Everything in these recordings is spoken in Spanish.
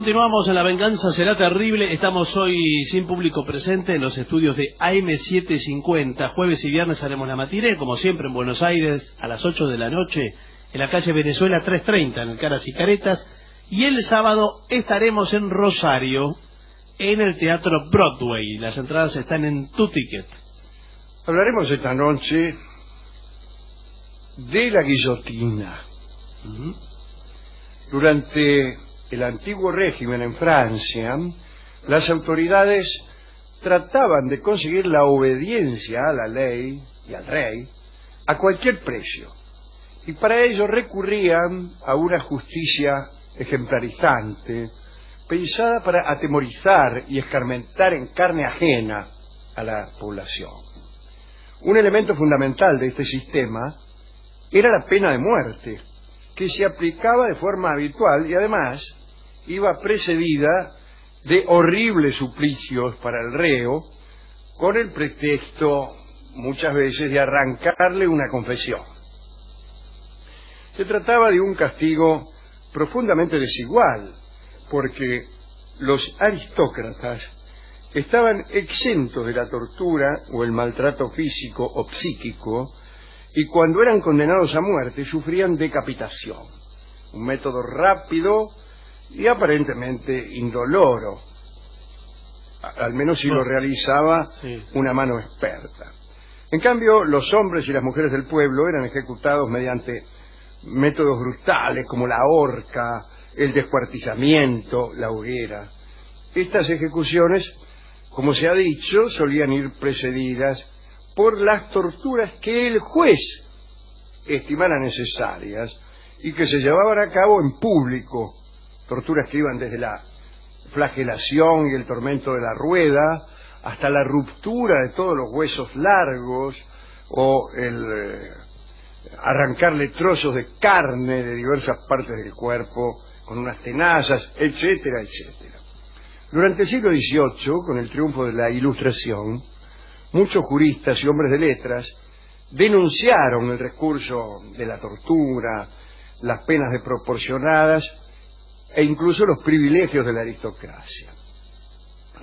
Continuamos en La Venganza Será Terrible. Estamos hoy sin público presente en los estudios de AM750. Jueves y viernes haremos la matiné, como siempre en Buenos Aires, a las 8 de la noche, en la calle Venezuela 330, en el Caras y Caretas. Y el sábado estaremos en Rosario, en el Teatro Broadway. Las entradas están en Tu Ticket. Hablaremos esta noche de la guillotina. Durante el antiguo régimen en Francia, las autoridades trataban de conseguir la obediencia a la ley y al rey a cualquier precio, y para ello recurrían a una justicia ejemplarizante, pensada para atemorizar y escarmentar en carne ajena a la población. Un elemento fundamental de este sistema era la pena de muerte, que se aplicaba de forma habitual y además iba precedida de horribles suplicios para el reo, con el pretexto muchas veces de arrancarle una confesión. Se trataba de un castigo profundamente desigual, porque los aristócratas estaban exentos de la tortura o el maltrato físico o psíquico, y cuando eran condenados a muerte sufrían decapitación, un método rápido y aparentemente indoloro, al menos si lo realizaba una mano experta. En cambio, los hombres y las mujeres del pueblo eran ejecutados mediante métodos brutales como la horca, el descuartizamiento, la hoguera. Estas ejecuciones, como se ha dicho, solían ir precedidas por las torturas que el juez estimara necesarias y que se llevaban a cabo en público, torturas que iban desde la flagelación y el tormento de la rueda hasta la ruptura de todos los huesos largos o el arrancarle trozos de carne de diversas partes del cuerpo con unas tenazas, etcétera, etcétera. Durante el siglo XVIII, con el triunfo de la Ilustración, muchos juristas y hombres de letras denunciaron el recurso de la tortura, las penas desproporcionadas e incluso los privilegios de la aristocracia.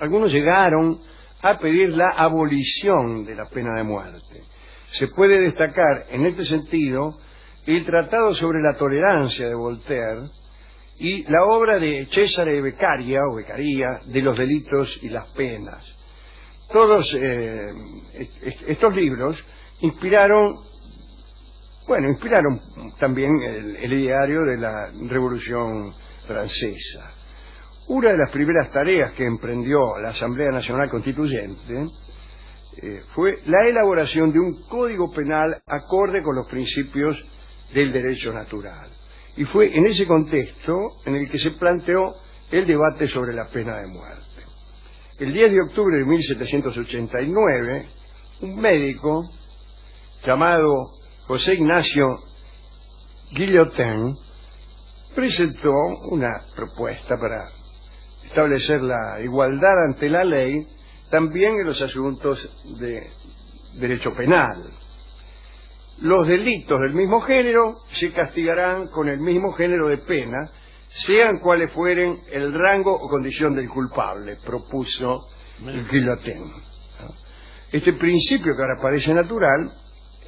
Algunos llegaron a pedir la abolición de la pena de muerte. Se puede destacar en este sentido el Tratado sobre la Tolerancia de Voltaire y la obra de Cesare Beccaria o Beccaria de los delitos y las penas. Todos estos libros inspiraron también el ideario de la Revolución Francesa. Una de las primeras tareas que emprendió la Asamblea Nacional Constituyente fue la elaboración de un código penal acorde con los principios del derecho natural. Y fue en ese contexto en el que se planteó el debate sobre la pena de muerte. El 10 de octubre de 1789, un médico llamado José Ignacio Guillotin presentó una propuesta para establecer la igualdad ante la ley también en los asuntos de derecho penal. Los delitos del mismo género se castigarán con el mismo género de pena, sean cuales fueren el rango o condición del culpable, propuso Guillotin. Este principio, que ahora parece natural,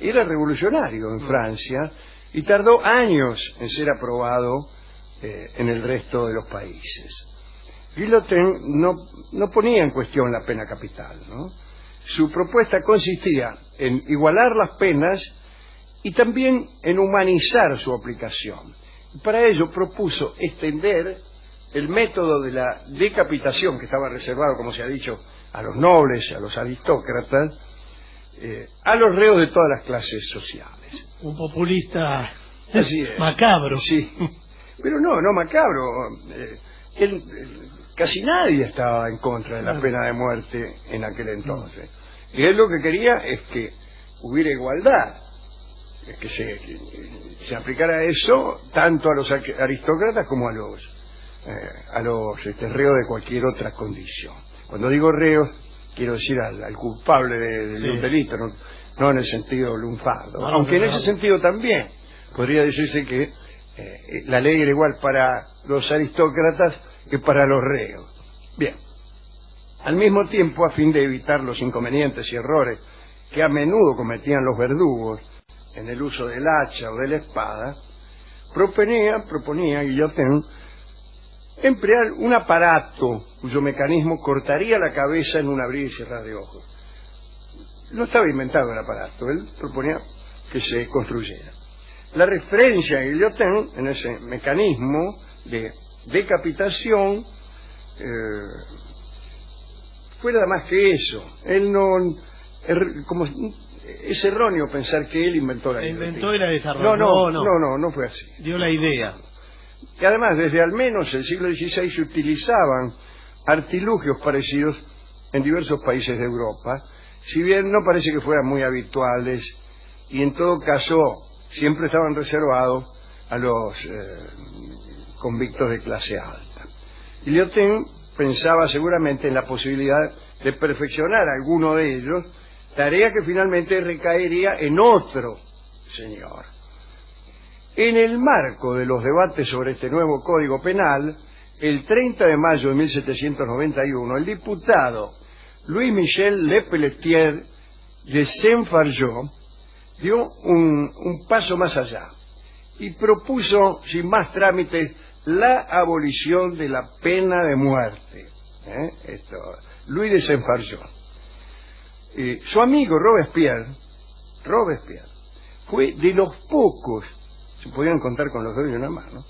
era revolucionario en Francia y tardó años en ser aprobado en el resto de los países. Guillotin no ponía en cuestión la pena capital, ¿no? Su propuesta consistía en igualar las penas y también en humanizar su aplicación. Para ello propuso extender el método de la decapitación, que estaba reservado, como se ha dicho, a los nobles, a los aristócratas, a los reos de todas las clases sociales. Un populista así es, macabro. Sí, pero no macabro. Casi nadie estaba en contra de la pena de muerte en aquel entonces. Y él lo que quería es que hubiera igualdad, que se aplicara eso tanto a los aristócratas como a los reos de cualquier otra condición. Cuando digo reos, quiero decir al culpable de un delito, no en el sentido lunfardo, aunque en ese sentido también podría decirse que La ley era igual para los aristócratas que para los reos. Bien. Al mismo tiempo, a fin de evitar los inconvenientes y errores que a menudo cometían los verdugos en el uso del hacha o de la espada, proponía Guillotin emplear un aparato cuyo mecanismo cortaría la cabeza en un abrir y cerrar de ojos. No estaba inventado el aparato, él proponía que se construyera. La referencia de Guillotin en ese mecanismo de decapitación fue nada más que eso. Él es erróneo pensar que él inventó la guillotina. Inventó y la desarrolló. No fue así. Dio la idea. Y además, desde al menos el siglo XVI se utilizaban artilugios parecidos en diversos países de Europa, si bien no parece que fueran muy habituales, y en todo caso siempre estaban reservados a los convictos de clase alta. Guillotin pensaba seguramente en la posibilidad de perfeccionar alguno de ellos, tarea que finalmente recaería en otro señor. En el marco de los debates sobre este nuevo Código Penal, el 30 de mayo de 1791, el diputado Louis-Michel Lepelletier de Saint-Fargeau dio un paso más allá y propuso, sin más trámites, la abolición de la pena de muerte. Louis de Saint-Fargeau. Su amigo Robespierre fue de los pocos, se podían contar con los dedos de una mano,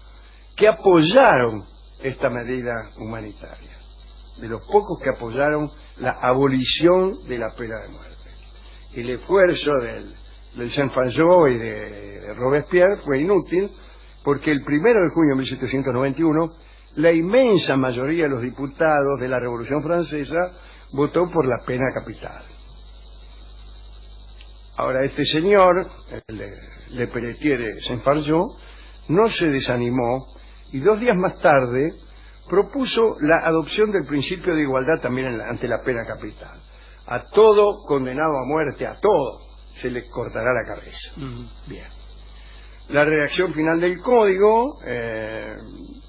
que apoyaron esta medida humanitaria, de los pocos que apoyaron la abolición de la pena de muerte. El esfuerzo del Saint-Fargeau y de Robespierre fue inútil, porque el 1 de junio de 1791 la inmensa mayoría de los diputados de la Revolución Francesa votó por la pena capital. Ahora, este señor, Lepelletier de Saint-Fargeau, no se desanimó y 2 días más tarde propuso la adopción del principio de igualdad también ante la pena capital. A todo condenado a muerte, a todo, se le cortará la cabeza. Bien. La redacción final del código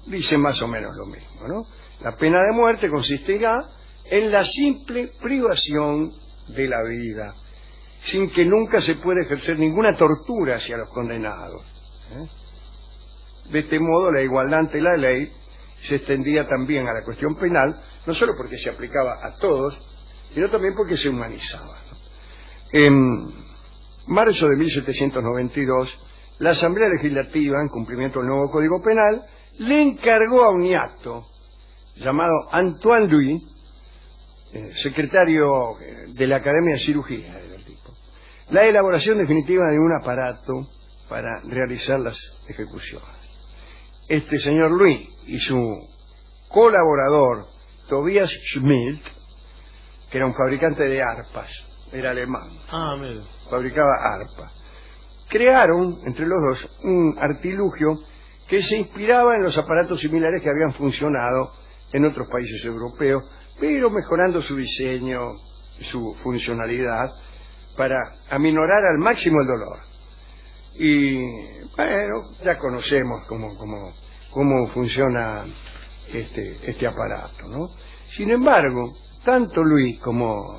dice más o menos lo mismo, ¿no? La pena de muerte consistirá en la simple privación de la vida, sin que nunca se pueda ejercer ninguna tortura hacia los condenados. De este modo, la igualdad ante la ley se extendía también a la cuestión penal, no solo porque se aplicaba a todos, sino también porque se humanizaba, ¿no? En marzo de 1792, la Asamblea Legislativa, en cumplimiento del nuevo Código Penal, le encargó a un ñato llamado Antoine Louis, secretario de la Academia de Cirugía, la elaboración definitiva de un aparato para realizar las ejecuciones. Este señor Louis y su colaborador Tobias Schmidt, que era un fabricante de arpas, era alemán, fabricaba arpas, crearon entre los dos un artilugio que se inspiraba en los aparatos similares que habían funcionado en otros países europeos, pero mejorando su diseño, su funcionalidad, para aminorar al máximo el dolor. Y bueno, ya conocemos cómo funciona este aparato, ¿no? Sin embargo, tanto Louis como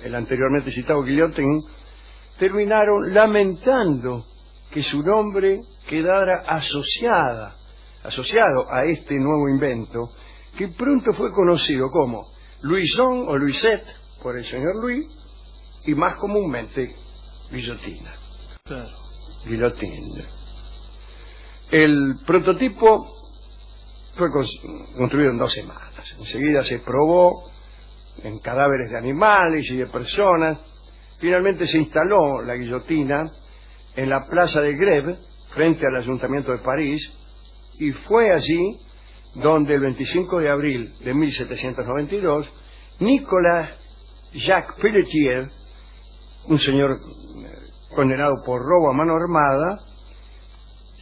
el anteriormente citado Guillotin terminaron lamentando que su nombre quedara asociado a este nuevo invento, que pronto fue conocido como Louison o Louisette por el señor Louis, y más comúnmente guillotina. Claro. Guillotina. El prototipo fue construido en 2 semanas. Enseguida se probó en cadáveres de animales y de personas. Finalmente se instaló la guillotina en la plaza de Grève, frente al Ayuntamiento de París, y fue allí donde el 25 de abril de 1792, Nicolas Jacques Pelletier, un señor condenado por robo a mano armada,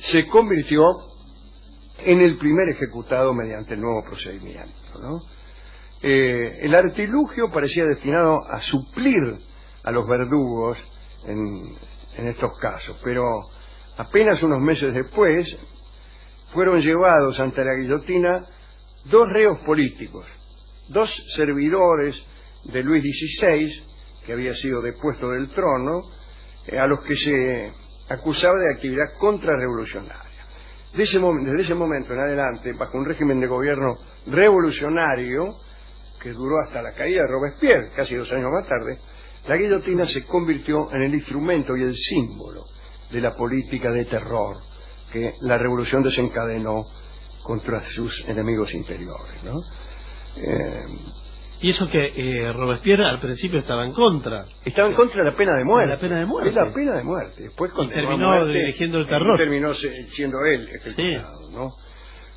se convirtió en el primer ejecutado mediante el nuevo procedimiento, ¿no? El artilugio parecía destinado a suplir a los verdugos en estos casos, pero apenas unos meses después, fueron llevados ante la guillotina 2 reos políticos, 2 servidores de Luis XVI, que había sido depuesto del trono, a los que se acusaba de actividad contrarrevolucionaria. Desde ese momento en adelante, bajo un régimen de gobierno revolucionario, que duró hasta la caída de Robespierre, casi 2 años más tarde, la guillotina se convirtió en el instrumento y el símbolo de la política de terror que la revolución desencadenó contra sus enemigos interiores, ¿no? Y eso que Robespierre al principio estaba en contra. Estaba en contra de la pena de muerte. De la pena de muerte. Es la pena de muerte. Después y terminó dirigiendo el terror. Terminó siendo él ejecutado, sí, ¿no?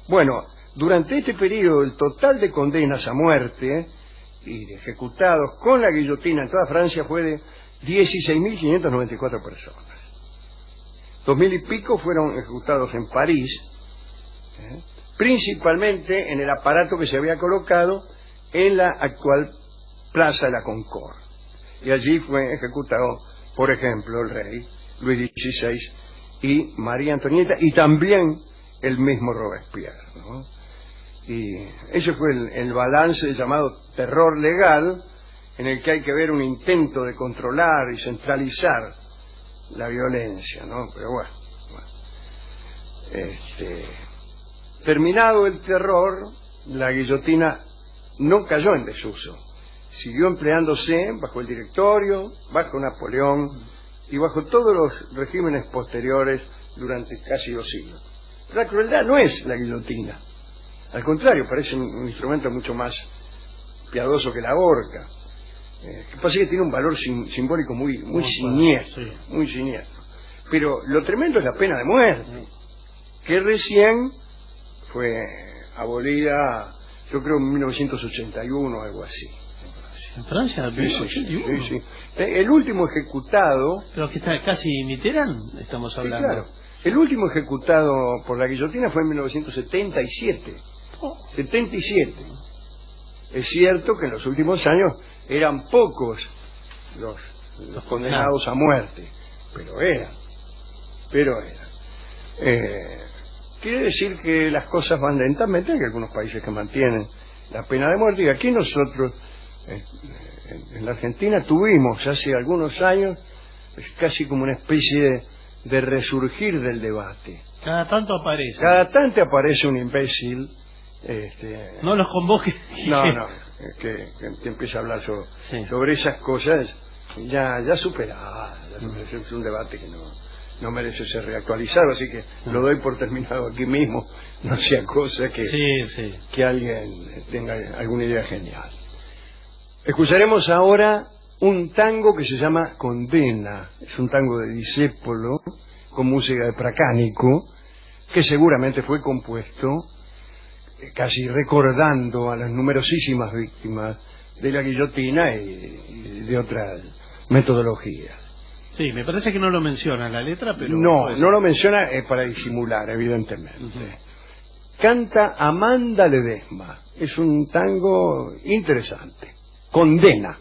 Bueno, durante este periodo el total de condenas a muerte y de ejecutados con la guillotina en toda Francia fue de 16.594 personas. 2.000 y pico fueron ejecutados en París, principalmente en el aparato que se había colocado en la actual Plaza de la Concorde. Y allí fue ejecutado, por ejemplo, el rey Luis XVI y María Antonieta, y también el mismo Robespierre, ¿no? Y ese fue el balance del llamado terror legal, en el que hay que ver un intento de controlar y centralizar la violencia, ¿no? Pero bueno. Terminado el terror, la guillotina no cayó en desuso. Siguió empleándose bajo el Directorio, bajo Napoleón y bajo todos los regímenes posteriores durante casi 2 siglos. La crueldad no es la guillotina. Al contrario, parece un instrumento mucho más piadoso que la horca. Que pasa que tiene un valor simbólico muy siniestro, sí, muy siniestro. Pero lo tremendo es la pena de muerte, que recién fue abolida, yo creo en 1981 o algo así. ¿En Francia? ¿En 1981? Sí. El último ejecutado... Pero que está casi Mitterrand, estamos hablando. Sí, claro. El último ejecutado por la guillotina fue en 1977. 77. Es cierto que en los últimos años eran pocos los condenados a muerte, pero eran. Quiere decir que las cosas van lentamente. Hay algunos países que mantienen la pena de muerte, y aquí nosotros en la Argentina tuvimos hace algunos años casi como una especie de resurgir del debate. Cada tanto aparece. Cada tanto aparece un imbécil. No los convoque. No, que empieza a hablar sobre esas cosas ya superadas. Es un debate que no merece ser reactualizado, así que lo doy por terminado aquí mismo, no sea cosa que alguien tenga alguna idea genial. Escucharemos ahora un tango que se llama Condena. Es un tango de Discépolo con música de Pracánico, que seguramente fue compuesto casi recordando a las numerosísimas víctimas de la guillotina y de otras metodologías. Sí, me parece que no lo menciona en la letra, pero... No lo menciona para disimular, evidentemente. Canta Amanda Ledesma. Es un tango interesante. Condena.